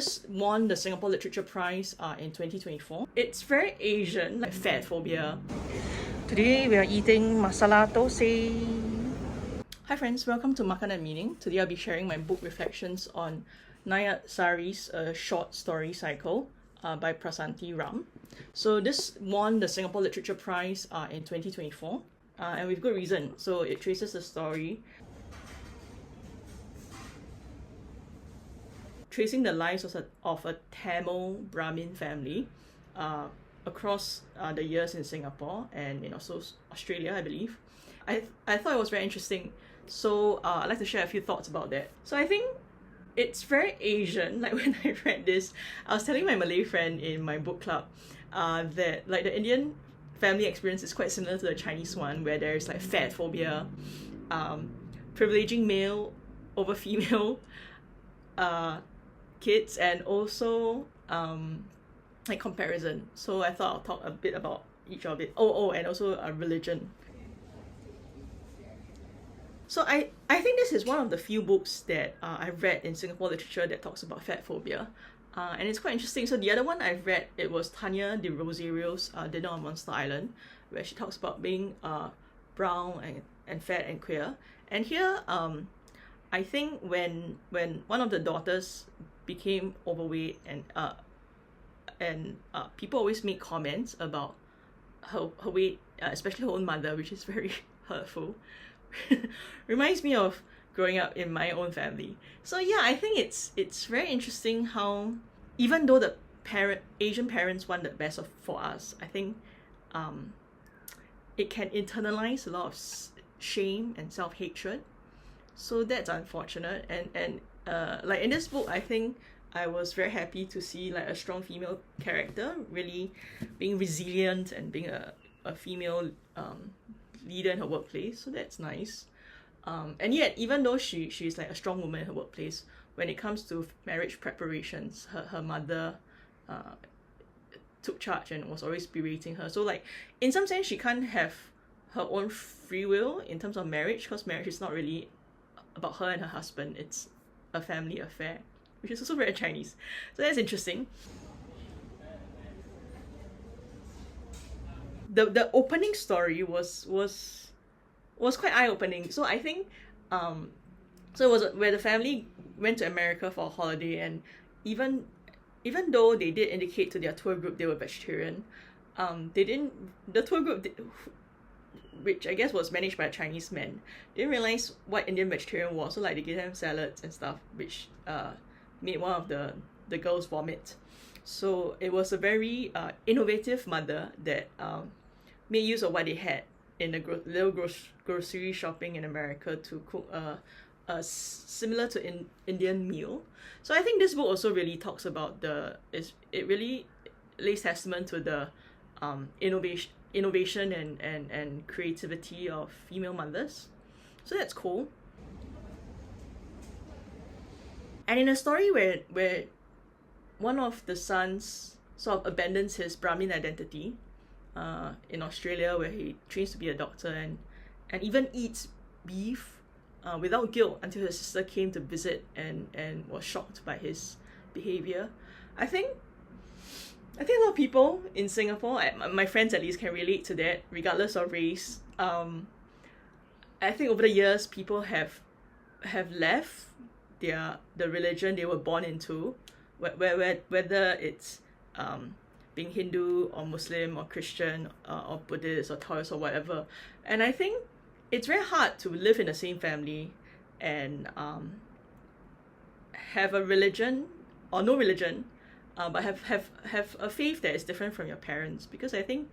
this won the Singapore Literature Prize in 2024. It's very Asian, like fat phobia. Today we are eating masala thosai. Hi friends, welcome to Makan and Meaning. Today I'll be sharing my book reflections on Nayat Sari's short story cycle by Prasanthi Ram. So this won the Singapore Literature Prize in 2024 and with good reason. So it traces the story tracing the lives of a Tamil Brahmin family across the years in Singapore and also Australia, I believe. I thought it was very interesting, so I'd like to share a few thoughts about that. So I think it's very Asian. Like when I read this, I was telling my Malay friend in my book club that like the Indian family experience is quite similar to the Chinese one, where there's like fat phobia, privileging male over female kids, and also like comparison. So I thought I'll talk a bit about each of it. And also religion. So I think this is one of the few books that I've read in Singapore literature that talks about fat phobia. And it's quite interesting. So the other one I've read, it was Tanya de Rosario's Dinner on Monster Island, where she talks about being brown and fat and queer. And here, I think when one of the daughters became overweight and people always make comments about her weight, especially her own mother, which is very hurtful. Reminds me of growing up in my own family. So yeah, I think it's very interesting how even though the Asian parents want the best for us, I think it can internalize a lot of shame and self-hatred. So that's unfortunate. And like in this book, I think I was very happy to see like a strong female character really being resilient and being a female leader in her workplace. So that's nice. And yet, even though she's like a strong woman in her workplace, when it comes to marriage preparations, her mother took charge and was always berating her. So like in some sense, she can't have her own free will in terms of marriage, because marriage is not really about her and her husband. It's a family affair, which is also very Chinese. So that's interesting. The opening story was quite eye-opening. So I think so it was where the family went to America for a holiday, and even though they did indicate to their tour group they were vegetarian, the tour group which I guess was managed by a Chinese man, didn't realize what Indian vegetarian was. So like they gave them salads and stuff, which made one of the girls vomit. So it was a very innovative mother that made use of what they had in the little grocery shopping in America to cook a similar to Indian meal. So I think this book also really talks about it really lays testament to the innovation and creativity of female mothers. So that's cool. And in a story where one of the sons sort of abandons his Brahmin identity in Australia, where he trains to be a doctor and even eats beef without guilt until his sister came to visit and was shocked by his behavior. I think a lot of people in Singapore, my friends at least, can relate to that regardless of race. I think over the years people have left the religion they were born into, whether it's being Hindu or Muslim or Christian or Buddhist or Taoist or whatever. And I think it's very hard to live in the same family and have a religion or no religion, but have a faith that is different from your parents, because I think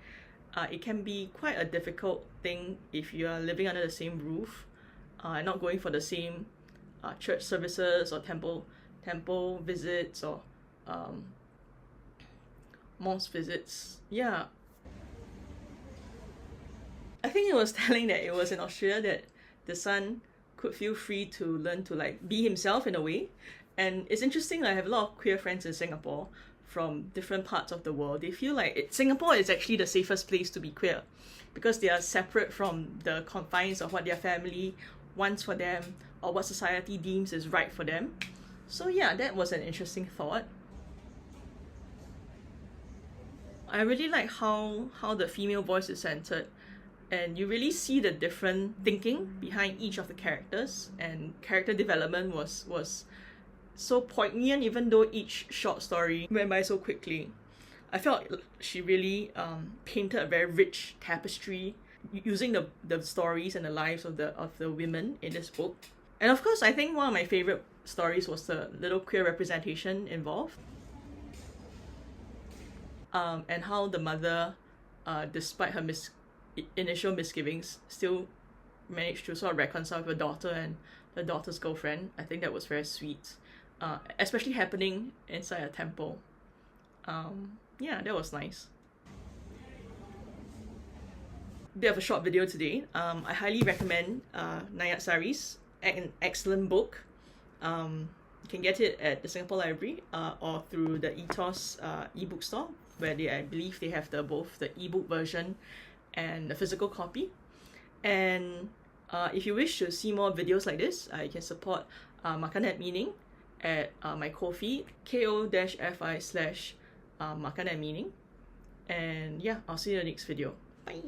it can be quite a difficult thing if you are living under the same roof and not going for the same church services or temple visits or mosque visits. Yeah, I think it was telling that it was in Australia that the son could feel free to learn to like be himself in a way. And it's interesting, I have a lot of queer friends in Singapore from different parts of the world. They feel like Singapore is actually the safest place to be queer, because they are separate from the confines of what their family wants for them or what society deems is right for them. So yeah, that was an interesting thought. I really like how the female voice is centered, and you really see the different thinking behind each of the characters, and character development was so poignant even though each short story went by so quickly. I felt she really painted a very rich tapestry using the stories and the lives of the women in this book. And of course, I think one of my favorite stories was the little queer representation involved. And how the mother, despite her initial misgivings, still managed to sort of reconcile with her daughter and the daughter's girlfriend. I think that was very sweet, especially happening inside a temple. Yeah, that was nice. Bit of a short video today. I highly recommend Nayat Sari's an excellent book. You can get it at the Singapore Library or through the Ethos ebook store, where I believe they have both the ebook version and the physical copy. And if you wish to see more videos like this, you can support Makan at Meaning at my Ko-fi, ko-fi/Makan at Meaning. And yeah, I'll see you in the next video. Bye!